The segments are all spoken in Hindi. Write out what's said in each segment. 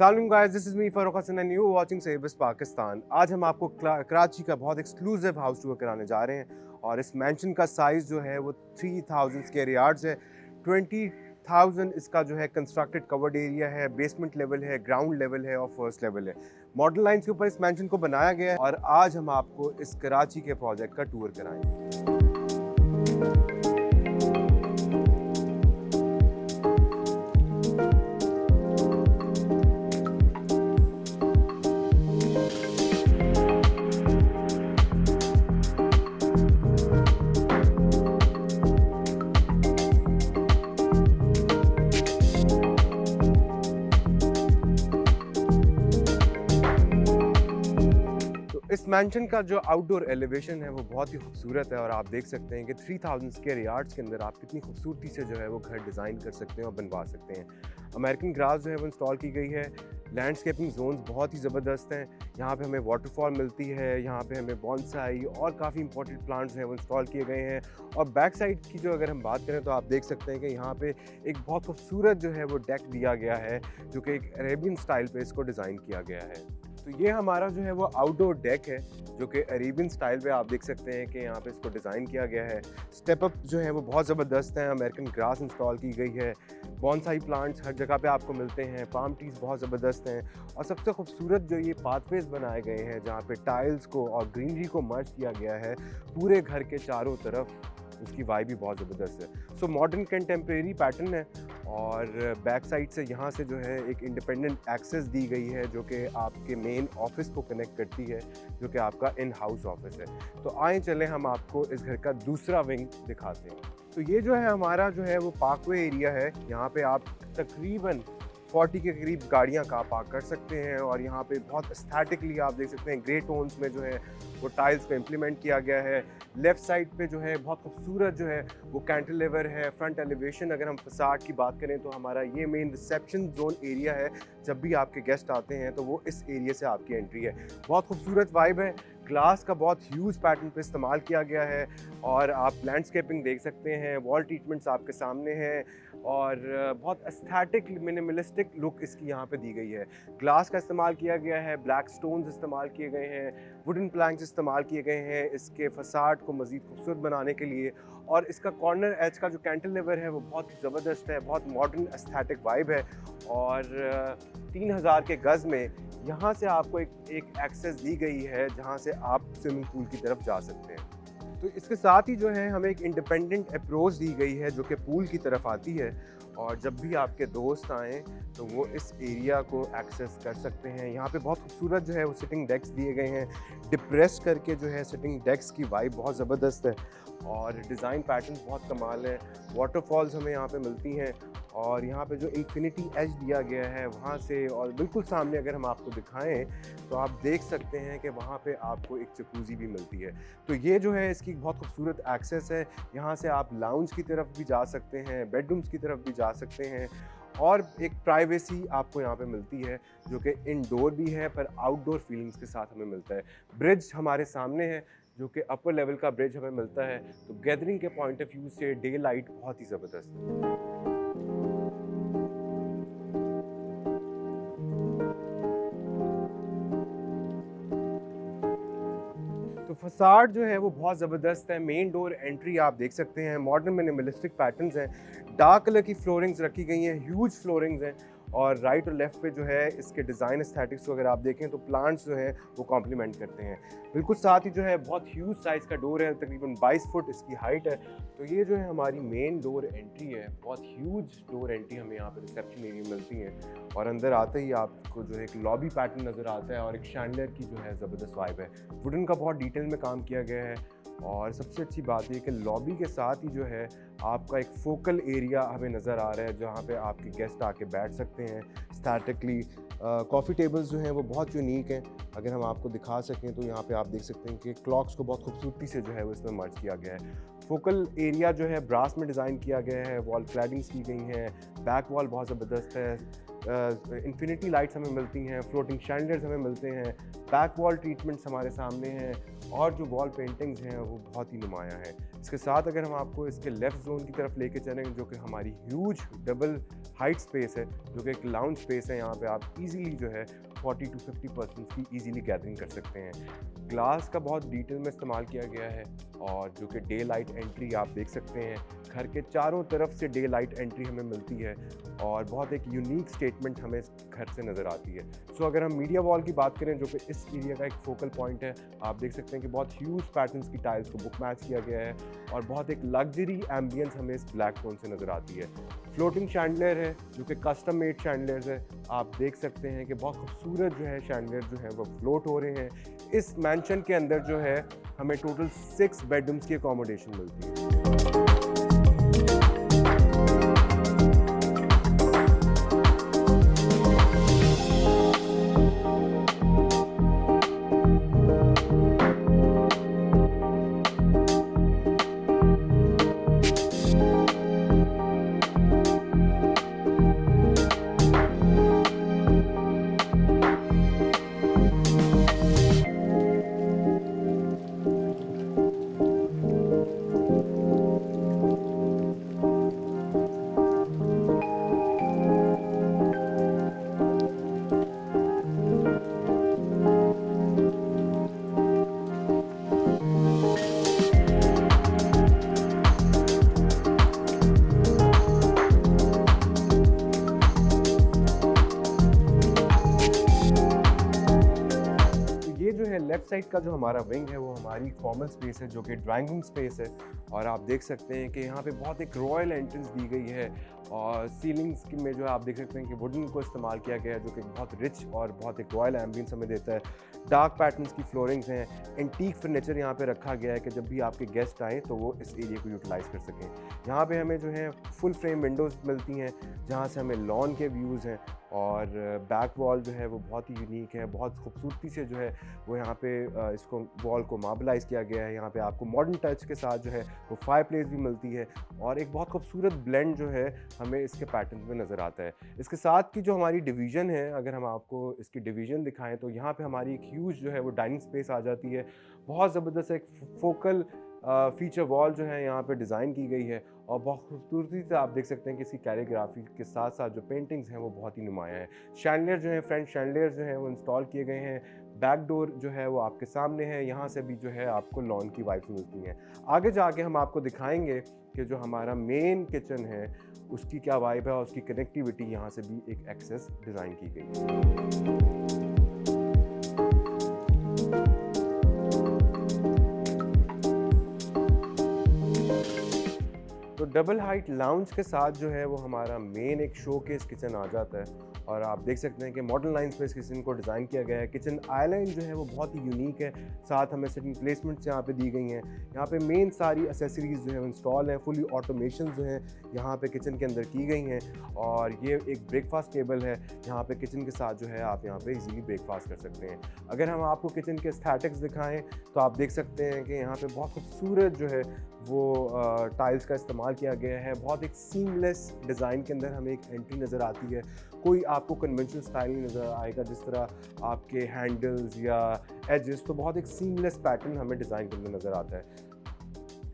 Assalamualaikum guys, this is me Farooq Hassan and you watching Savis Pakistan। आज हम आपको कराची का बहुत एक्सक्लूसिव हाउस टूर कराने जा रहे हैं और इस मैंशन का साइज़ जो है वो 3000 स्क्वायर यार्ड्स है। 20,000 इसका जो है कंस्ट्रक्टेड कवर्ड एरिया है, बेसमेंट लेवल है, ग्राउंड लेवल है और फर्स्ट लेवल है। मॉडल लाइन्स के ऊपर इस मैंशन को बनाया गया है और आज हम आपको इस कराची के प्रोजेक्ट का टूर कराएंगे। इस मैंशन का जो आउटडोर एलिवेशन है वो बहुत ही खूबसूरत है और आप देख सकते हैं कि 3000 स्क्वायर यार्ड्स के अंदर आप कितनी खूबसूरती से जो है वो घर डिज़ाइन कर सकते हैं और बनवा सकते हैं। अमेरिकन ग्रास जो है वो इंस्टॉल की गई है। लैंडस्केपिंग जोन्स बहुत ही ज़बरदस्त हैं। यहाँ पे हमें वाटरफॉल मिलती है, यहाँ पे हमें बॉन्साई और काफ़ी इंपॉर्टेंट प्लांट्स हैं वो इंस्टॉल किए गए हैं। और बैक साइड की जो अगर हम बात करें तो आप देख सकते हैं कि यहाँ पे एक बहुत खूबसूरत जो है वो डेक दिया गया है जो कि एक अरेबियन स्टाइल पे इसको डिज़ाइन किया गया है। तो ये हमारा जो है वो आउटडोर डेक है जो कि अरेबियन स्टाइल पे आप देख सकते हैं कि यहाँ पे इसको डिज़ाइन किया गया है। स्टेप अप जो है वो बहुत ज़बरदस्त है। अमेरिकन ग्रास इंस्टॉल की गई है। बॉन्साई प्लांट्स हर जगह पे आपको मिलते हैं। पाम ट्रीज बहुत ज़बरदस्त हैं और सबसे खूबसूरत जो ये पाथवेज बनाए गए हैं जहाँ पे टाइल्स को और ग्रीनरी को मर्ज किया गया है पूरे घर के चारों तरफ, उसकी वाइब भी बहुत ज़बरदस्त है। सो मॉडर्न कंटेम्प्रेरी पैटर्न है और बैक साइड से यहाँ से जो है एक इंडिपेंडेंट एक्सेस दी गई है जो कि आपके मेन ऑफिस को कनेक्ट करती है जो कि आपका इन हाउस ऑफिस है। तो आए चलें हम आपको इस घर का दूसरा विंग दिखाते हैं। तो ये जो है हमारा जो है वो पार्कवे एरिया है। यहाँ पे आप तकरीबन 40 के करीब गाड़ियाँ का पार्क कर सकते हैं और यहाँ पे बहुत एस्थेटिकली आप देख सकते हैं ग्रे टोन्स में जो है वो टाइल्स को इम्प्लीमेंट किया गया है। लेफ़्ट साइड पे जो है बहुत खूबसूरत जो है वो कैंटिलीवर है। फ्रंट एलिवेशन अगर हम फसाड की बात करें तो हमारा ये मेन रिसेप्शन जोन एरिया है। जब भी आपके गेस्ट आते हैं तो वो इस एरिया से आपकी एंट्री है। बहुत खूबसूरत वाइब है। ग्लास का बहुत ह्यूज पैटर्न पे इस्तेमाल किया गया है और आप लैंडस्केपिंग देख सकते हैं। वॉल ट्रीटमेंट्स आपके सामने हैं और बहुत एस्थेटिक मिनिमलिस्टिक लुक इसकी यहाँ पे दी गई है। ग्लास का इस्तेमाल किया गया है, ब्लैक स्टोन्स इस्तेमाल किए गए हैं, वुडन प्लैंक्स इस्तेमाल किए गए हैं इसके फसाड को मज़ीद खूबसूरत बनाने के लिए। और इसका कॉर्नर एज का जो कैंटिलीवर है वो बहुत ज़बरदस्त है, बहुत मॉडर्न एस्थेटिक वाइब है। और 3000 के गज़ में यहाँ से आपको एक एक्सेस दी गई है जहाँ से आप स्विमिंग पूल की तरफ जा सकते हैं। तो इसके साथ ही जो है हमें एक इंडिपेंडेंट अप्रोच दी गई है जो कि पूल की तरफ आती है और जब भी आपके दोस्त आएँ तो वो इस एरिया को एक्सेस कर सकते हैं। यहाँ पे बहुत खूबसूरत जो है वो सिटिंग डेक्स दिए गए हैं। डिप्रेस करके जो है सिटिंग डेक्स की वाइब बहुत ज़बरदस्त है और डिज़ाइन पैटर्न बहुत कमाल है। वाटरफॉल्स हमें यहाँ पे मिलती हैं और यहाँ पे जो इन्फिनिटी एज दिया गया है वहाँ से और बिल्कुल सामने अगर हम आपको दिखाएं तो आप देख सकते हैं कि वहाँ पे आपको एक जकूज़ी भी मिलती है। तो ये जो है इसकी बहुत खूबसूरत एक्सेस है। यहाँ से आप लाउंज की तरफ भी जा सकते हैं, बेडरूम्स की तरफ भी जा सकते हैं और एक प्राइवेसी आपको यहाँ पे मिलती है जो कि इनडोर भी है पर आउटडोर फीलिंग्स के साथ हमें मिलता है। ब्रिज हमारे सामने है जो कि अपर लेवल का ब्रिज हमें मिलता है। तो गैदरिंग के पॉइंट ऑफ व्यू से डे लाइट बहुत ही ज़बरदस्त है। तो फसाड जो है वो बहुत ज़बरदस्त है। मेन डोर एंट्री आप देख सकते हैं, मॉडर्न मिनिमलिस्टिक पैटर्न्स हैं। डार्क कलर की फ्लोरिंग्स रखी गई हैं, ह्यूज फ्लोरिंग्स हैं और राइट और लेफ़्ट पे जो है इसके डिज़ाइन एस्थेटिक्स को अगर आप देखें तो प्लांट्स जो हैं वो कॉम्प्लीमेंट करते हैं। बिल्कुल साथ ही जो है बहुत ह्यूज साइज़ का डोर है, तकरीबन 22 फुट इसकी हाइट है। तो ये जो है हमारी मेन डोर एंट्री है। बहुत ह्यूज डोर एंट्री हमें यहाँ पर रिसेप्शन एरिया मिलती है और अंदर आते ही आपको जो है एक लॉबी पैटर्न नज़र आता है और एक शैंडलियर की जो है ज़बरदस्त वाइब है। वुडन का बहुत डिटेल में काम किया गया है और सबसे अच्छी बात यह कि लॉबी के साथ ही जो है आपका एक फोकल एरिया हमें नज़र आ रहा है जहाँ पे आपके गेस्ट आके बैठ सकते हैं स्टैटिकली। कॉफ़ी टेबल्स जो हैं वो बहुत यूनिक हैं। अगर हम आपको दिखा सकें तो यहाँ पे आप देख सकते हैं कि क्लॉक्स को बहुत खूबसूरती से जो है वो इसमें मर्ज किया गया है। फोकल एरिया जो है ब्रास में डिज़ाइन किया गया है, वॉल क्लैडिंग्स की गई हैं, बैक वॉल बहुत ज़बरदस्त है। इन्फिनिटी लाइट्स हमें मिलती हैं, फ्लोटिंग शैंडलियर्स हमें मिलते हैं, बैक वॉल ट्रीटमेंट्स हमारे सामने हैं और जो वॉल पेंटिंग्स हैं वो बहुत ही नुमायाँ हैं। इसके साथ अगर हम आपको इसके लेफ़्ट ज़ोन की तरफ लेके चलें, जो कि हमारी ह्यूज डबल हाइट स्पेस है, जो कि एक लाउंज स्पेस है, यहाँ पे आप इजीली जो है 40 to 50% की इजीली गैदरिंग कर सकते हैं। ग्लास का बहुत डिटेल में इस्तेमाल किया गया है और जो कि डे लाइट एंट्री आप देख सकते हैं, घर के चारों तरफ से डे लाइट एंट्री हमें मिलती है और बहुत एक यूनिक स्टेटमेंट हमें इस घर से नज़र आती है। सो अगर हम मीडिया वॉल की बात करें, जो कि इस एरिया का एक फोकल पॉइंट है, आप देख सकते हैं कि बहुत ह्यूज पैटर्न्स की टाइल्स को बुक मैच किया गया है और बहुत एक लग्जरी एम्बियंस हमें इस ब्लैक टोन से नज़र आती है। फ्लोटिंग शैंडलियर है, जो कि कस्टम मेड शैंडलियर्स है। आप देख सकते हैं कि बहुत खूबसूरत जो है शैंडलियर जो है वो फ्लोट हो रहे हैं। इस मैंशन के अंदर जो है हमें टोटल 6 बेडरूम्स की अकोमोडेशन मिलती है। ये जो है लेफ्ट साइड का जो हमारा विंग है वो हमारी फॉर्मल स्पेस है, जो कि ड्राइंग रूम स्पेस है। और आप देख सकते हैं कि यहाँ पे बहुत एक रॉयल एंट्रेंस दी गई है और सीलिंग्स में जो है आप देख सकते हैं कि वुडन को इस्तेमाल किया गया है, जो कि बहुत रिच और बहुत एक रॉयल एम्बियंस हमें देता है। डार्क पैटर्न्स की फ्लोरिंग्स हैं, एंटीक फर्नीचर यहाँ पे रखा गया है कि जब भी आपके गेस्ट आएँ तो वो इस एरिया को यूटिलाइज़ कर सकें। यहाँ पे हमें जो है फुल फ्रेम विंडोज़ मिलती हैं, जहाँ से हमें लॉन के व्यूज़ हैं और बैक वॉल जो है वो बहुत ही यूनिक है, बहुत खूबसूरती से जो है वो यहाँ पे इसको वॉल को मार्बलाइज़ किया गया है। यहाँ पे आपको मॉडर्न टच के साथ जो है वो फायरप्लेस भी मिलती है और एक बहुत खूबसूरत ब्लेंड जो है हमें इसके पैटर्न में नज़र आता है। इसके साथ की जो हमारी डिवीज़न है, अगर हम आपको इसकी डिवीज़न दिखाएँ तो यहाँ पे हमारी एक ह्यूज जो है वो डाइनिंग स्पेस आ जाती है। बहुत ज़बरदस्त एक फोकल फीचर वॉल जो है यहाँ पे डिज़ाइन की गई है और बहुत खूबसूरती से आप देख सकते हैं कि इसकी कैलीग्राफी के साथ साथ जो पेंटिंग्स हैं वो बहुत ही नुमायाँ हैं। शैंडलियर जो है, फ्रंट शैंडलियर जो है वो इंस्टॉल किए गए हैं। बैक डोर जो है वो आपके सामने है, यहाँ से भी जो है आपको लॉन की वाइब्स मिलती हैं। आगे जाके हम आपको दिखाएंगे कि जो हमारा मेन किचन है उसकी क्या वाइब है और उसकी कनेक्टिविटी यहाँ से भी एक एक्सेस डिज़ाइन की गई है। तो डबल हाइट लाउंज के साथ जो है वो हमारा मेन एक शोकेस किचन आ जाता है और आप देख सकते हैं कि मॉडर्न लाइन स्पेस किचन को डिज़ाइन किया गया है। किचन आइलैंड जो है वो बहुत ही यूनिक है, साथ हमें सिटिंग प्लेसमेंट्स यहाँ पे दी गई हैं। यहाँ पे मेन सारी एसेसरीज़ जो है इंस्टॉल हैं, फुली ऑटोमेशन जो है यहाँ पे किचन के अंदर की गई हैं और ये एक ब्रेकफास्ट टेबल है। यहाँ पे किचन के साथ जो है आप यहाँ पे इजीली ब्रेकफास्ट कर सकते हैं। अगर हम आपको किचन के एस्थेटिक्स दिखाएं तो आप देख सकते हैं कि यहाँ पे बहुत खूबसूरत जो है वो टाइल्स का इस्तेमाल किया गया है। बहुत एक सीमलेस डिज़ाइन के अंदर हमें एक एंट्री नज़र आती है। कोई आपको कन्वेंशनल स्टाइल नहीं नज़र आएगा, जिस तरह आपके हैंडल्स या एजेस, तो बहुत एक सीमलेस पैटर्न हमें डिज़ाइन के अंदर नज़र आता है।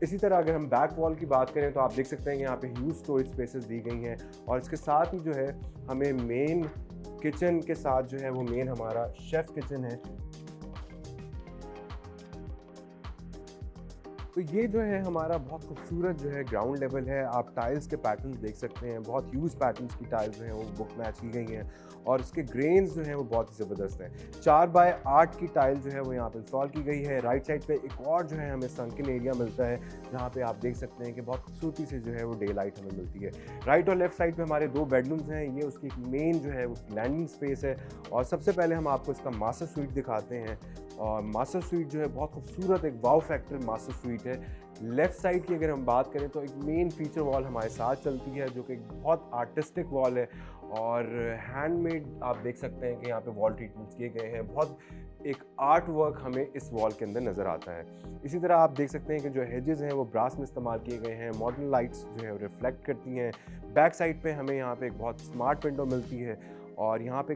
इसी तरह अगर हम बैक वॉल की बात करें तो आप देख सकते हैं कि यहाँ पे ह्यूज स्टोरेज स्पेसेस दी गई हैं और इसके साथ ही जो है हमें मेन किचन के साथ जो है वो मेन हमारा शेफ़ किचन है। तो ये जो है हमारा बहुत खूबसूरत जो है ग्राउंड लेवल है। आप टाइल्स के पैटर्न्स देख सकते हैं, बहुत ह्यूज पैटर्न्स की टाइल्स जो हैं वो बुक मैच की गई हैं और इसके ग्रेन्स जो हैं वो बहुत ही ज़बरदस्त हैं। 4x8 की टाइल जो है वो यहाँ पे इंस्टॉल की गई है। राइट साइड पे एक और जो है हमें सनकन एरिया मिलता है, जहाँ पे आप देख सकते हैं कि बहुत खूबसूरती से जो है वो डे लाइट हमें मिलती है। राइट और लेफ्ट साइड पे हमारे 2 बेडरूम्स हैं। ये उसकी एक मेन जो है वो लैंडिंग स्पेस है और सबसे पहले हम आपको इसका मास्टर स्वीट दिखाते हैं और मास्टर स्वीट जो है बहुत खूबसूरत एक वाव फैक्टर मास्टर स्वीट है। लेफ़्ट साइड की अगर हम बात करें तो एक मेन फीचर वॉल हमारे साथ चलती है, जो कि एक बहुत आर्टिस्टिक वॉल है और हैंडमेड आप देख सकते हैं कि यहाँ पे वॉल ट्रीटमेंट्स किए गए हैं। बहुत एक आर्ट वर्क हमें इस वॉल के अंदर नज़र आता है। इसी तरह आप देख सकते हैं कि जो हेजेस हैं वो ब्रास में इस्तेमाल किए गए हैं। मॉडर्न लाइट्स जो है रिफ्लेक्ट करती हैं। बैक साइड पे हमें यहाँ पे एक बहुत स्मार्ट विंडो मिलती है और यहाँ पे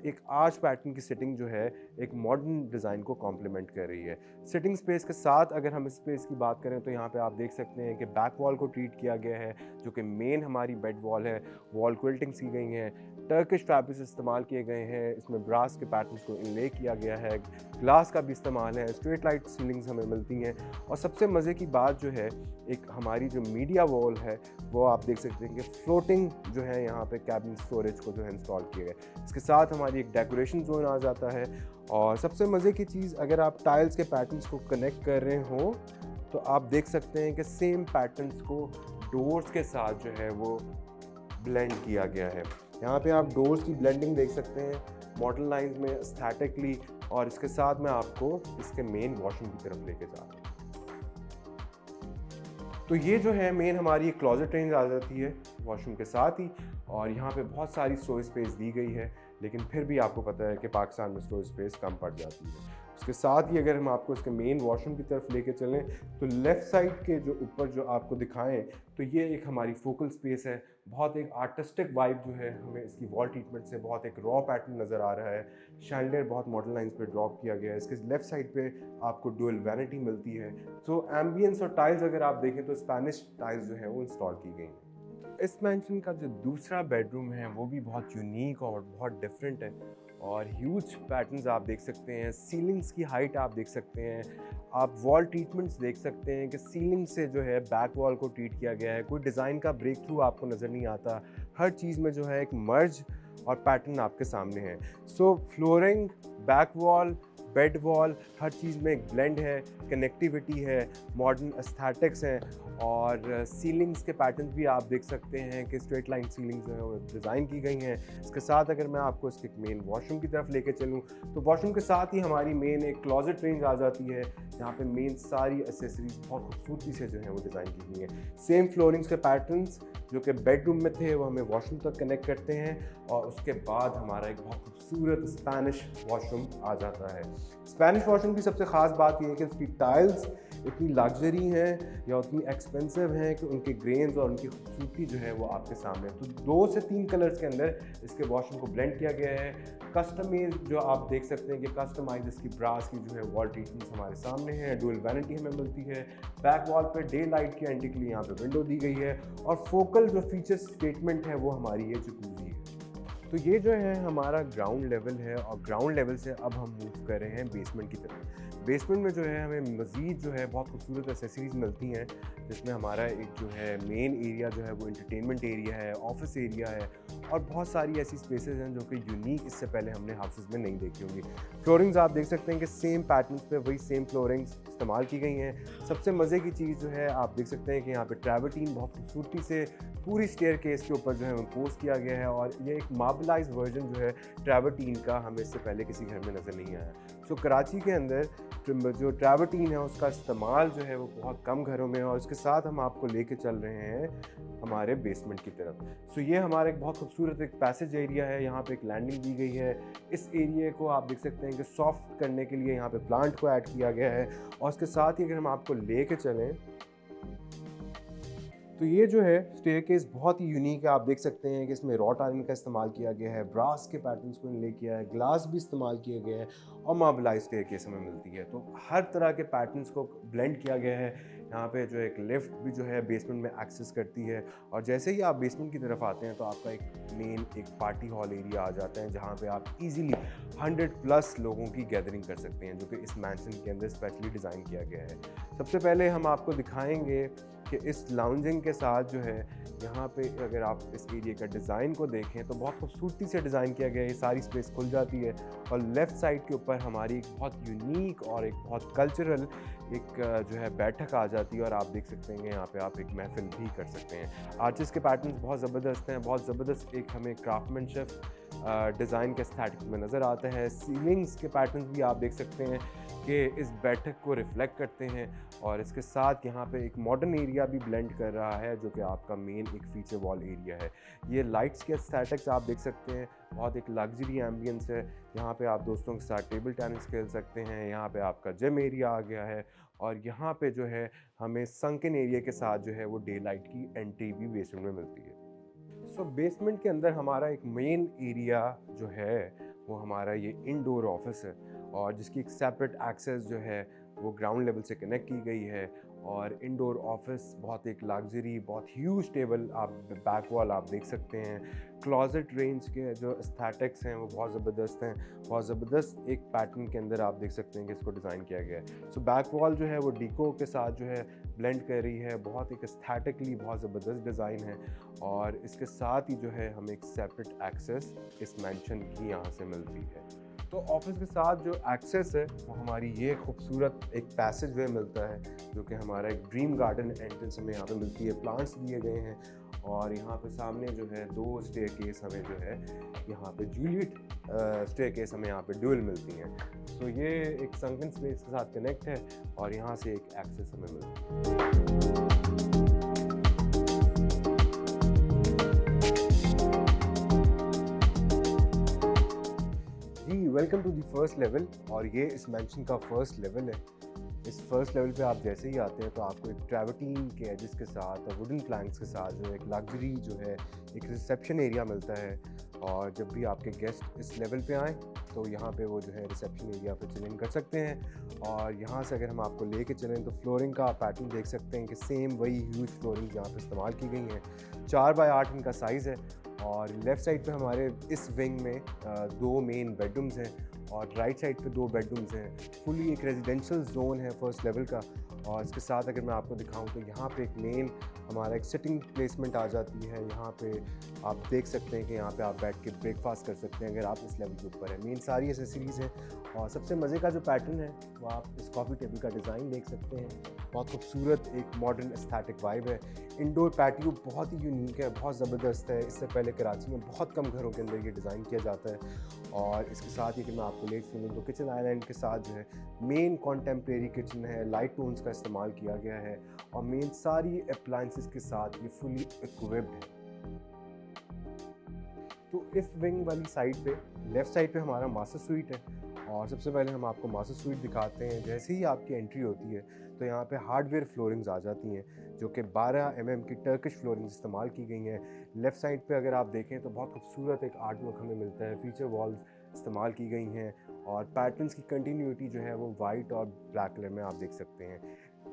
एक आर्च पैटर्न की सिटिंग जो है एक मॉडर्न डिज़ाइन को कॉम्प्लीमेंट कर रही है। सिटिंग स्पेस के साथ अगर हम स्पेस की बात करें तो यहाँ पे आप देख सकते हैं कि बैक वॉल को ट्रीट किया गया है, जो कि मेन हमारी बेड वॉल है। वॉल क्विल्टिंग्स की गई हैं, टर्किश फैब्रिक्स इस्तेमाल किए गए हैं, इसमें ब्रास के पैटर्न्स को इनले किया गया है, ग्लास का भी इस्तेमाल है, स्ट्रेट लाइट सीलिंग्स हमें मिलती हैं। और सबसे मज़े की बात जो है, एक हमारी जो मीडिया वॉल है वो आप देख सकते हैं कि फ्लोटिंग जो है यहाँ पे कैबिन स्टोरेज को जो है इंस्टॉल किया गया है। इसके साथ हमारी एक डेकोरेशन जोन आ जाता है। और सबसे मज़े की चीज़, अगर आप टाइल्स के पैटर्न्स को कनेक्ट कर रहे हो तो आप देख सकते हैं कि सेम पैटर्न्स को डोर्स के साथ जो है वो ब्लेंड किया गया है। यहाँ पे आप डोर्स की ब्लेंडिंग देख सकते हैं मॉडल लाइंस में एस्थेटिकली। और इसके साथ मैं आपको इसके मेन वॉशरूम की तरफ लेके जा रहा हूँ। तो ये जो है मेन हमारी एक क्लोजेट रेंज आ जाती है वॉशरूम के साथ ही। और यहाँ पे बहुत सारी स्टोरेज स्पेस दी गई है, लेकिन फिर भी आपको पता है कि पाकिस्तान में स्टोरेज स्पेस कम पड़ जाती है। उसके साथ ही अगर हम आपको इसके मेन वॉशरूम की तरफ लेके चलें तो लेफ़्ट साइड के जो ऊपर जो आपको दिखाएं तो ये एक हमारी फोकल स्पेस है। बहुत एक आर्टिस्टिक वाइब जो है हमें इसकी वॉल ट्रीटमेंट से, बहुत एक रॉ पैटर्न नज़र आ रहा है। शैंडलियर बहुत मॉडल लाइंस पे ड्रॉप किया गया है। इसके लेफ़्ट साइड पे आपको डुअल वैनिटी मिलती है। तो एम्बियंस और टाइल्स अगर आप देखें तो स्पेनिश टाइल्स जो है वो इंस्टॉल की गई हैं। इस मैंशन का जो दूसरा बेडरूम है वो भी बहुत यूनिक और बहुत डिफरेंट है। और ह्यूज पैटर्न्स आप देख सकते हैं, सीलिंग्स की हाइट आप देख सकते हैं, आप वॉल ट्रीटमेंट्स देख सकते हैं कि सीलिंग से जो है बैक वॉल को ट्रीट किया गया है। कोई डिज़ाइन का ब्रेक थ्रू आपको नज़र नहीं आता। हर चीज़ में जो है एक मर्ज और पैटर्न आपके सामने है। So flooring, back wall, bed wall, हर चीज़ में एक ब्लेंड है, कनेक्टिविटी है, मॉडर्न एस्थेटिक्स हैं। और सीलिंग्स के पैटर्न्स भी आप देख सकते हैं कि स्ट्रेट लाइन सीलिंग जो है वो डिज़ाइन की गई हैं। इसके साथ अगर मैं आपको इसके मेन वॉशरूम की तरफ लेके चलूँ तो वॉशरूम के साथ ही हमारी मेन एक क्लोजेट रेंज आ जाती है। यहाँ पे मेन सारी एसेसरीज बहुत खूबसूरती से जो है वो डिज़ाइन की गई हैं। सेम फ्लोरिंग्स के पैटर्न्स जो कि बेडरूम में थे वो हमें वॉशरूम तक कनेक्ट करते हैं। और उसके बाद हमारा एक बहुत खूबसूरत स्पेनिश वॉशरूम आ जाता है। स्पेनिश वॉशरूम की सबसे ख़ास बात यह है कि उसकी टाइल्स इतनी लग्जरी हैं या उतनी एक्सपेंसिव हैं कि उनके ग्रेन्स और उनकी खूबसूरती जो है वो आपके सामने है। तो 2 से 3 कलर्स के अंदर इसके वॉशरूम को ब्लेंड किया गया है। कस्टमाइज जो आप देख सकते हैं कि कस्टमाइज इसकी ब्रास की जो है वॉल ट्रीटमेंट्स हमारे सामने है। डुअल वैनिटी हमें मिलती है। बैक वॉल पे डे लाइट की एंट्री के लिए यहाँ पे विंडो दी गई है। और फोकल जो फीचर स्टेटमेंट है वो हमारी ये जकूज़ी है। तो ये जो है हमारा ग्राउंड लेवल है और ग्राउंड लेवल से अब हम मूव कर रहे हैं बेसमेंट की तरफ। बेसमेंट में जो है हमें मज़ीद जो है बहुत खूबसूरत एसेसरीज़ मिलती हैं, जिसमें हमारा एक जो है मेन एरिया जो है वो एंटरटेनमेंट एरिया है, ऑफिस एरिया है और बहुत सारी ऐसी स्पेसेस हैं जो कि यूनिक इससे पहले हमने हाउसेस में नहीं देखी होंगी। फ्लोरिंग्स आप देख सकते हैं कि सेम पैटर्न्स पे वही सेम फ्लोरिंग्स इस्तेमाल की गई हैं। सबसे मज़े की चीज़ जो है आप देख सकते हैं कि यहाँ पे ट्रैवर्टीन बहुत खूबसूरती से पूरी स्टेयर केस के ऊपर जो है इम्पोज किया गया है। और ये एक मार्बलाइज वर्जन जो है ट्रैवर्टीन का हमें इससे पहले किसी घर में नज़र नहीं आया। सो कराची के अंदर जो ट्रैवर्टीन है उसका इस्तेमाल जो है वो बहुत कम घरों में है। और इसके साथ हम आपको लेके चल रहे हैं हमारे बेसमेंट की तरफ। सो ये हमारा एक बहुत खूबसूरत एक पैसेज एरिया है। यहाँ पे एक लैंडिंग दी गई है। इस एरिया को आप देख सकते हैं कि सॉफ्ट करने के लिए यहाँ पे प्लांट को ऐड किया गया है। और इसके साथ ही अगर हम आपको लेके चलें तो ये जो है स्टेयरकेस बहुत ही यूनिक है। आप देख सकते हैं कि इसमें रॉट आयरन का इस्तेमाल किया गया है, ब्रास के पैटर्न्स को इनले किया है, ग्लास भी इस्तेमाल किया गया है और मार्बलाइज स्टेयरकेस हमें मिलती है। तो हर तरह के पैटर्न्स को ब्लेंड किया गया है। यहाँ पे जो एक लिफ्ट भी जो है बेसमेंट में एक्सेस करती है। और जैसे ही आप बेसमेंट की तरफ आते हैं तो आपका एक पार्टी हॉल एरिया आ जाता है, जहाँ पे आप इजीली 100+ लोगों की गैदरिंग कर सकते हैं, जो कि इस मैंशन के अंदर स्पेशली डिज़ाइन किया गया है। सबसे पहले हम आपको दिखाएंगे कि इस लाउंजिंग के साथ जो है यहाँ पे अगर आप इस एरिया का डिज़ाइन को देखें तो बहुत खूबसूरती से डिज़ाइन किया गया है। ये सारी स्पेस खुल जाती है और लेफ़्ट साइड के ऊपर हमारी एक बहुत यूनिक और एक बहुत कल्चरल एक जो है बैठक आ जाती है। और आप देख सकते हैं यहाँ पे आप एक महफिल भी कर सकते हैं। आर्चेस के पैटर्न्स बहुत ज़बरदस्त हैं, बहुत ज़बरदस्त एक हमें क्राफ्टमैनशिप डिज़ाइन के एस्थेटिक में नज़र आता है। सीलिंग्स के पैटर्न्स भी आप देख सकते हैं कि इस बैठक को रिफ्लेक्ट करते हैं। और इसके साथ यहाँ पे एक मॉडर्न एरिया भी ब्लेंड कर रहा है, जो कि आपका मेन एक फीचर वॉल एरिया है। ये लाइट्स के एस्थेटिक्स आप देख सकते हैं, बहुत एक लग्जरी एम्बियंस है। यहाँ पे आप दोस्तों के साथ टेबल टेनिस खेल सकते हैं। यहाँ पे आपका जिम एरिया आ गया है। और यहाँ पे जो है हमें संकन एरिया के साथ जो है वो डे लाइट की एंट्री भी बेसमेंट में मिलती है। सो बेसमेंट के अंदर हमारा एक मेन एरिया जो है वो हमारा ये इंडोर ऑफिस है, और जिसकी एक सेपरेट एक्सेस जो है वो ग्राउंड लेवल से कनेक्ट की गई है। और इंडोर ऑफिस बहुत एक लग्जरी, बहुत ह्यूज टेबल, आप बैक वॉल आप देख सकते हैं। क्लोजेट रेंज के जो एस्थेटिक्स हैं वो बहुत ज़बरदस्त हैं, बहुत ज़बरदस्त एक पैटर्न के अंदर आप देख सकते हैं कि इसको डिज़ाइन किया गया है। सो बैक वॉल जो है वो डीको के साथ जो है ब्लेंड कर रही है, बहुत एक एस्थेटिकली बहुत ज़बरदस्त डिज़ाइन है। और इसके साथ ही जो है हमें एक सेपरेट एक्सेस इस मैंशन की यहाँ से मिलती है। तो ऑफिस के साथ जो एक्सेस है वो हमारी ये खूबसूरत एक पैसेज वे मिलता है, जो कि हमारा एक ड्रीम गार्डन एंट्रेंस हमें यहाँ पे मिलती है। प्लांट्स दिए गए हैं, और यहाँ पे सामने जो है 2 स्टेयरकेस हमें जो है यहाँ पे जूलियट स्टेयरकेस हमें यहाँ पे ड्यूल मिलती हैं। तो ये एक संकन स्पेस के साथ कनेक्ट है, और यहाँ से एक एक्सेस हमें मिलती है। Welcome to the first level, और ये इस मैंशन का फर्स्ट लेवल है। इस फर्स्ट लेवल पे आप जैसे ही आते हैं तो आपको एक ट्रैवर्टीन के एजेस के साथ और वुडन प्लैंक्स के साथ जो एक लग्जरी जो है एक रिसेप्शन एरिया मिलता है। और जब भी आपके गेस्ट इस लेवल पे आएँ तो यहाँ पे वो जो है रिसेप्शन एरिया पे चिलिंग कर सकते हैं। और यहाँ से अगर हम आपको लेके चलें तो फ्लोरिंग का पैटर्न देख सकते हैं कि सेम वही ह्यूज फ्लोरिंग यहाँ पे इस्तेमाल की गई हैं। 4x8 इनका साइज़ है, और लेफ़्ट साइड पे हमारे इस विंग में 2 मेन बेडरूम्स हैं, और राइट साइड पे 2 बेडरूम्स हैं। फुली एक रेजिडेंशियल जोन है फर्स्ट लेवल का। और इसके साथ अगर मैं आपको दिखाऊं तो यहाँ पे एक मेन हमारा एक सिटिंग प्लेसमेंट आ जाती है। यहाँ पे आप देख सकते हैं कि यहाँ पे आप बैठ के ब्रेकफास्ट कर सकते हैं अगर आप इस लेवल के ऊपर हैं। मेन सारी एसेसरीज़ हैं, और सबसे मज़े का जो पैटर्न है वो आप इस कॉफ़ी टेबल का डिज़ाइन देख सकते हैं। बहुत खूबसूरत एक मॉडर्न एस्थेटिक वाइब है। इंडोर पैटियो बहुत ही यूनिक है, बहुत ज़बरदस्त है। इससे पहले कराची में बहुत कम घरों के अंदर ये डिज़ाइन किया जाता है। और इसके साथ ही कि मैं आपको लेट चलूँ तो किचन आइलैंड के साथ जो है मेन कॉन्टेम्प्रेरी किचन है, लाइट टोन्स का इस्तेमाल किया गया है, और मेन सारी अप्लायंसेस के साथ ये फुली इक्विप्ड है। तो इस विंग वाली साइड पे लेफ़्ट साइड पे हमारा मास्टर स्वीट है, और सबसे पहले हम आपको मास्टर स्वीट दिखाते हैं। जैसे ही आपकी एंट्री होती है तो यहाँ पे हार्डवेयर फ्लोरिंग्स आ जाती हैं, जो कि 12 mm की टर्किश फ्लोरिंग इस्तेमाल की गई हैं। लेफ़्ट साइड पे अगर आप देखें तो बहुत खूबसूरत एक आर्ट वर्क हमें मिलता है। फीचर वॉल्स इस्तेमाल की गई हैं, और पैटर्न्स की कंटिन्यूटी जो है वो वाइट और ब्लैक कलर में आप देख सकते हैं।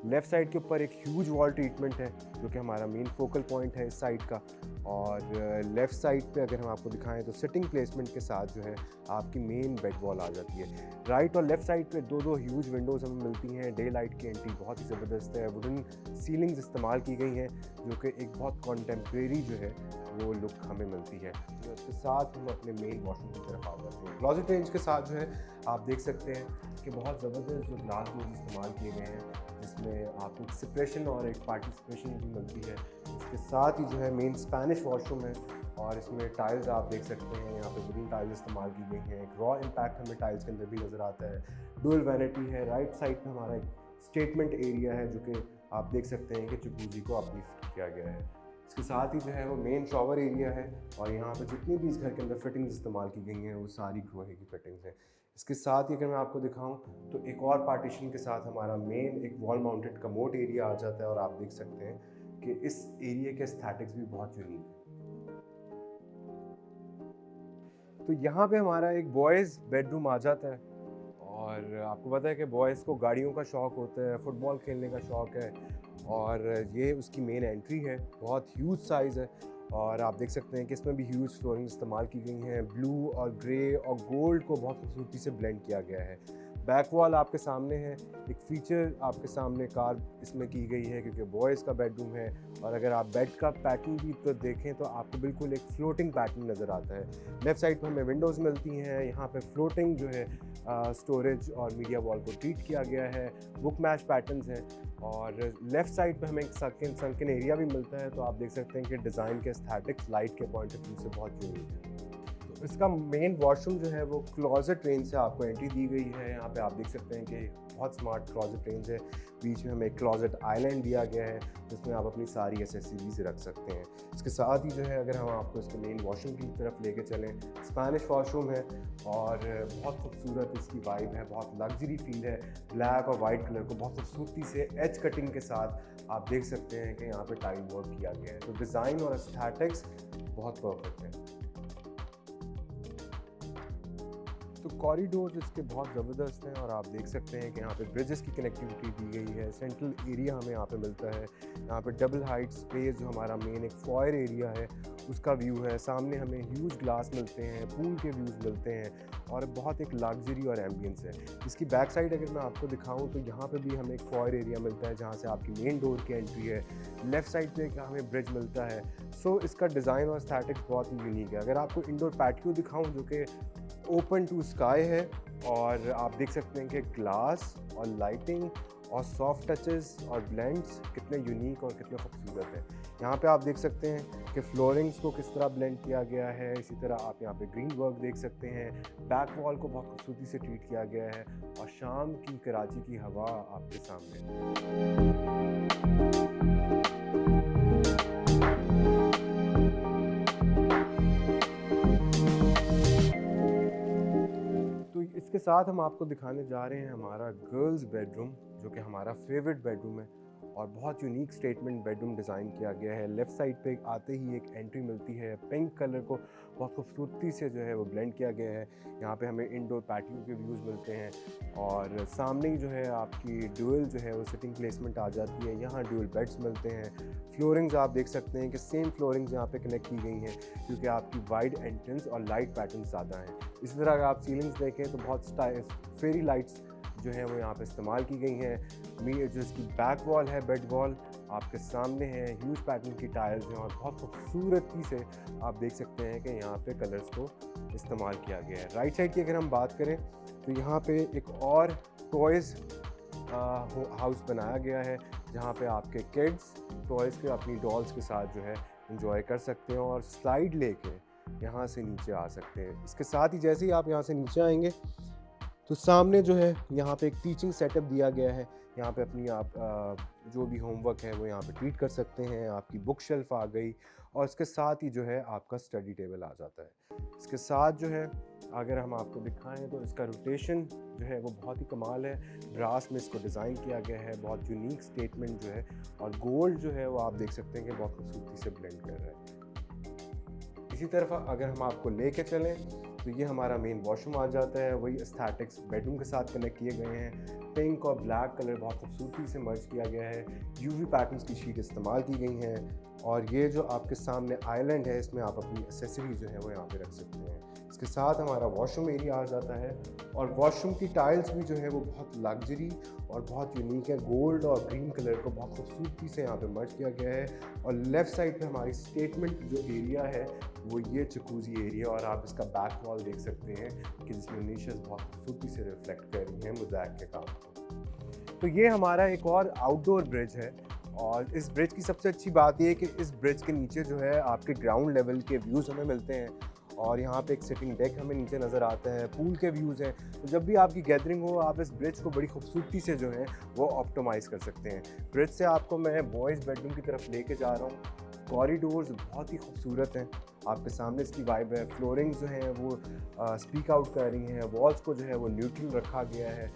लेफ़्ट साइड के ऊपर एक ह्यूज वॉल ट्रीटमेंट है, जो कि हमारा मेन फोकल पॉइंट है इस साइड का। और लेफ़्ट साइड पे अगर हम आपको दिखाएं तो सिटिंग प्लेसमेंट के साथ जो है आपकी मेन बेड वॉल आ जाती है। राइट और लेफ़्ट साइड पे 2 ह्यूज विंडोज़ हमें मिलती हैं। डे लाइट की एंट्री बहुत ही ज़बरदस्त है। वुडन सीलिंग्स इस्तेमाल की गई हैं, जो कि एक बहुत कॉन्टेम्प्रेरी जो है वो लुक हमें मिलती है। तो इसके साथ हम अपने मेन वॉशरूम की तरफ आ जाते हैं। क्लॉजेट रेंज के साथ जो है आप देख सकते हैं कि बहुत ज़बरदस्त जो ग्लास डोर्स इस्तेमाल किए गए हैं, जिसमें आपको एक सेपरेशन और एक पार्टिसिपेशन भी मिलती है। इसके साथ ही जो है मेन स्पेनिश वॉशरूम है, और इसमें टाइल्स आप देख सकते हैं यहाँ पे वुडन टाइल्स इस्तेमाल की गई हैं। एक रॉ इम्पैक्ट हमें टाइल्स के अंदर भी नज़र आता है। डुअल वैनिटी है। राइट साइड पे हमारा एक स्टेटमेंट एरिया है, जो कि आप देख सकते हैं कि जकूज़ी को अपलिफ्ट किया गया है। इसके साथ ही जो है वो मेन शॉवर एरिया है, और यहाँ पे जितनी भी इस घर के अंदर फिटिंग्स इस्तेमाल की गई हैं वो सारी ग्रोहे की फिटिंग्स हैं। इसके साथ ही अगर मैं आपको दिखाऊं तो एक और पार्टीशन के साथ हमारा मेन एक वॉल माउंटेड कमोड एरिया आ जाता है, और आप देख सकते हैं कि इस एरिया के एस्थेटिक्स भी बहुत यूनिक है। तो यहाँ पे हमारा एक बॉयज़ बेडरूम आ जाता है, और आपको पता है कि बॉयज़ को गाड़ियों का शौक़ होता है, फुटबॉल खेलने का शौक़ है, और ये उसकी मेन एंट्री है। बहुत ह्यूज साइज़ है, और आप देख सकते हैं कि इसमें भी ह्यूज फ्लोरिंग इस्तेमाल की गई हैं। ब्लू और ग्रे और गोल्ड को बहुत खूबसूरती से ब्लेंड किया गया है। बैक वॉल आपके सामने है, एक फ़ीचर आपके सामने कार इसमें की गई है, क्योंकि बॉयज़ का बेडरूम है। और अगर आप बेड का पैटर्न भी तो देखें तो आपको बिल्कुल एक फ्लोटिंग पैटर्न नज़र आता है। लेफ़्ट साइड पर हमें विंडोज़ मिलती हैं। यहाँ पे फ्लोटिंग जो है स्टोरेज और मीडिया वॉल को ट्रीट किया गया है। बुक मैच पैटर्न्स हैं, और लेफ़्ट साइड पे हमें एक संकन एरिया भी मिलता है। तो आप देख सकते हैं कि डिज़ाइन के एस्थेटिक्स लाइट के पॉइंट ऑफ व्यू से बहुत यूनिक है। तो इसका मेन वॉशरूम जो है वो क्लॉजेट रेंज से आपको एंट्री दी गई है। यहाँ पे आप देख सकते हैं कि बहुत स्मार्ट क्लॉजेट रेंज है। बीच में हमें एक क्लॉजेट आइलैंड दिया गया है, जिसमें आप अपनी सारी एसेसरीज रख सकते हैं। इसके साथ ही जो है अगर हम आपको इसके मेन वॉशरूम की तरफ लेके चलें, स्पेनिश वॉशरूम है, और बहुत खूबसूरत इसकी वाइब है, बहुत लग्जरी फील है। ब्लैक और वाइट कलर को बहुत खूबसूरती से एज कटिंग के साथ आप देख सकते हैं कि यहाँ पे टाइल वर्क किया गया है। तो डिज़ाइन और एस्थेटिक्स बहुत परफेक्ट है। तो कॉरिडोर्स इसके बहुत ज़बरदस्त हैं और आप देख सकते हैं कि यहाँ पे ब्रिजेस की कनेक्टिविटी दी गई है। सेंट्रल एरिया हमें यहाँ पे मिलता है। यहाँ पे डबल हाइट स्पेस जो हमारा मेन एक फॉयर एरिया है उसका व्यू है। सामने हमें ह्यूज ग्लास मिलते हैं, पूल के व्यूज़ मिलते हैं और बहुत एक लग्जरी और एम्बियंस है। इसकी बैक साइड अगर मैं आपको दिखाऊँ तो यहाँ पे भी हमें एक फॉयर एरिया मिलता है जहाँ से आपकी मेन डोर की एंट्री है। लेफ़्ट साइड पे हमें ब्रिज मिलता है। सो इसका डिज़ाइन और एस्थेटिक्स बहुत ही यूनिक है। अगर आपको इंडोर पैटियो दिखाऊँ जो कि ओपन टू स्काई है और आप देख सकते हैं कि ग्लास और लाइटिंग और सॉफ्ट टचेस और ब्लेंड्स कितने यूनिक और कितने खूबसूरत हैं। यहाँ पे आप देख सकते हैं कि फ्लोरिंग्स को किस तरह ब्लेंड किया गया है। इसी तरह आप यहाँ पे ग्रीन वर्क देख सकते हैं। बैक वॉल को बहुत खूबसूरती से ट्रीट किया गया है और शाम की कराची की हवा आपके सामने। तो इसके साथ हम आपको दिखाने जा रहे हैं हमारा गर्ल्स बेडरूम जो कि हमारा फेवरेट बेडरूम है और बहुत यूनिक स्टेटमेंट बेडरूम डिज़ाइन किया गया है। लेफ़्ट साइड पे आते ही एक एंट्री मिलती है। पिंक कलर को बहुत खूबसूरती से जो है वो ब्लेंड किया गया है। यहाँ पे हमें इंडोर पैटियो के व्यूज़ मिलते हैं और सामने ही जो है आपकी ड्यूल जो है वो सिटिंग प्लेसमेंट आ जाती है। यहाँ ड्यूल बेड्स मिलते हैं। फ्लोरिंग्स आप देख सकते हैं कि सेम फ्लोरिंग्स यहाँ पे कनेक्ट की गई हैं क्योंकि आपकी वाइड एंट्रेंस और लाइट पैटर्न ज़्यादा हैं। इसी तरह अगर आप सीलिंग्स देखें तो बहुत फेरी लाइट्स जो है वो यहाँ पे इस्तेमाल की गई हैं। जो इसकी बैक वॉल है, बेड वॉल आपके सामने है। ह्यूज पैटर्न की टाइल्स हैं और बहुत खूबसूरती से आप देख सकते हैं कि यहाँ पे कलर्स को इस्तेमाल किया गया है। राइट साइड की अगर हम बात करें तो यहाँ पे एक और टॉयज़ हाउस बनाया गया है जहाँ पे आपके किड्स टॉयज़ के अपनी डॉल्स के साथ जो है इंजॉय कर सकते हैं और स्लाइड लेके यहाँ से नीचे आ सकते हैं। इसके साथ ही जैसे ही आप यहाँ से नीचे आएंगे तो सामने जो है यहाँ पे एक टीचिंग सेटअप दिया गया है। यहाँ पे अपनी आप जो भी होमवर्क है वो यहाँ पे ट्रीट कर सकते हैं। आपकी बुक शेल्फ आ गई और इसके साथ ही जो है आपका स्टडी टेबल आ जाता है। इसके साथ जो है अगर हम आपको दिखाएं तो इसका रोटेशन जो है वो बहुत ही कमाल है। ब्रास में इसको डिज़ाइन किया गया है। बहुत यूनिक स्टेटमेंट जो है और गोल्ड जो है वो आप देख सकते हैं कि बहुत खूबसूरती से ब्लेंड कर रहा है। इसी तरफ अगर हम आपको लेके चलें तो ये हमारा मेन वॉशरूम आ जाता है। वही एस्थेटिक्स बेडरूम के साथ कनेक्ट किए गए हैं। पिंक और ब्लैक कलर बहुत खूबसूरती से मर्ज किया गया है। यूवी पैटर्न्स की शीट इस्तेमाल की गई हैं और ये जो आपके सामने आइलैंड है इसमें आप अपनी एसेसरी जो है वो यहाँ पे रख सकते हैं। इसके साथ हमारा वॉशरूम एरिया आ जाता है और वॉशरूम की टाइल्स भी जो है वो बहुत लग्जरी और बहुत यूनिक है। गोल्ड और ग्रीन कलर को बहुत खूबसूरती से यहाँ पे मर्ज किया गया है और लेफ़्ट साइड पे हमारी स्टेटमेंट जो एरिया है वो ये जकूज़ी एरिया और आप इसका बैक वॉल देख सकते हैं कि जिसमें निशेस बहुत खूबसूरती से रिफ्लेक्ट कर रही हैं मोज़ैक के काम को। तो ये हमारा एक और आउटडोर ब्रिज है और इस ब्रिज की सबसे अच्छी बात ये है कि इस ब्रिज के नीचे जो है आपके ग्राउंड लेवल के व्यूज़ हमें मिलते हैं और यहाँ पे एक सिटिंग डेक हमें नीचे नज़र आता है। पूल के व्यूज़ हैं तो जब भी आपकी गैदरिंग हो आप इस ब्रिज को बड़ी खूबसूरती से जो है वो ऑप्टिमाइज़ कर सकते हैं। ब्रिज से आपको मैं बॉयज़ बेडरूम की तरफ लेके जा रहा हूँ। कॉरिडोर्स बहुत ही खूबसूरत हैं। आपके सामने इसकी वाइब है। फ्लोरिंग जो है वो स्पीक आउट कर रही हैं। वॉल्स को जो है वो न्यूट्रल रखा गया है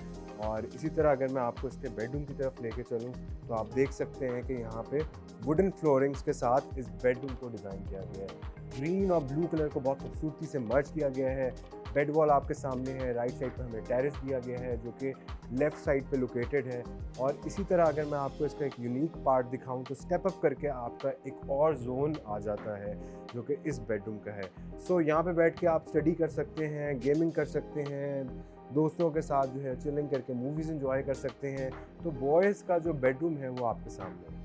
और इसी तरह अगर मैं आपको इसके बेडरूम की तरफ लेके चलूँ तो आप देख सकते हैं कि यहाँ पे वुडन फ्लोरिंग्स के साथ इस बेडरूम को डिज़ाइन किया गया है। ग्रीन और ब्लू कलर को बहुत खूबसूरती से मर्ज किया गया है। बेड वॉल आपके सामने है। राइट साइड पर हमें टेरेस दिया गया है जो कि लेफ़्ट साइड पे लोकेटेड है और इसी तरह अगर मैं आपको इसका एक यूनिक पार्ट दिखाऊं तो स्टेप अप करके आपका एक और जोन आ जाता है जो कि इस बेडरूम का है। सो यहाँ पे बैठ के आप स्टडी कर सकते हैं, गेमिंग कर सकते हैं, दोस्तों के साथ जो है चिलिंग करके मूवीज़ एंजॉय कर सकते हैं। तो बॉयज़ का जो बेडरूम है वो आपके सामने है।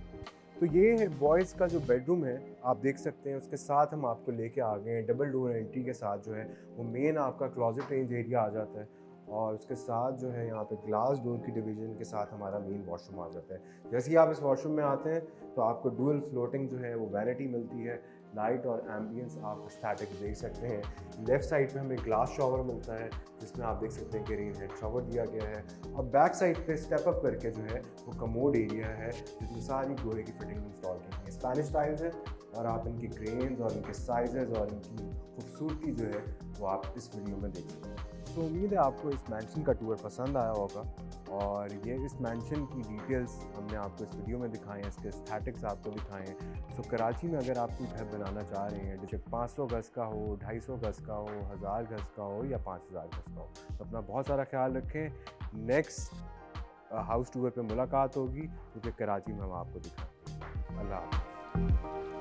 तो ये है बॉयज़ का जो बेडरूम है आप देख सकते हैं। उसके साथ हम आपको लेके आ गए हैं डबल डोर एंट्री के साथ जो है वो मेन आपका क्लॉजेट रेंज एरिया आ जाता है और उसके साथ जो है यहाँ पे ग्लास डोर की डिवीज़न के साथ हमारा मेन वॉशरूम आ जाता है। जैसे ही आप इस वॉशरूम में आते हैं तो आपको डुअल फ्लोटिंग जो है वो वैनिटी मिलती है। लाइट और एम्बियंस आप एस्थेटिक देख सकते हैं। लेफ़्ट साइड पे हमें ग्लास शॉवर मिलता है जिसमें आप देख सकते हैं कि रेन हेड शॉवर दिया गया है और बैक साइड पे स्टेप अप करके जो है वो कमोड एरिया है जिसमें सारी लोहे की फिटिंग इंस्टॉल की है। स्पेनिश टाइल्स है और आप इनकी ग्रेन्स और इनके साइजेस और इनकी खूबसूरती जो है वो आप इस वीडियो में देख सकते हैं। तो उम्मीद है आपको इस मैंशन का टूर पसंद आया होगा, और ये इस मैंशन की डिटेल्स हमने आपको इस वीडियो में दिखाए हैं, इसके एस्थेटिक्स आपको दिखाए हैं। सो कराची में अगर आप कोई घर बनाना चाह रहे हैं, जैसे 500 गज़ का हो, 250 गज़ का हो, 1000 गज़ का हो या 5000 गज़ का हो, तो अपना बहुत सारा ख्याल रखें। नेक्स्ट हाउस टूर पे मुलाकात होगी, क्योंकि कराची में हम आपको दिखाएंगे। अल्लाह हाफ़िज़।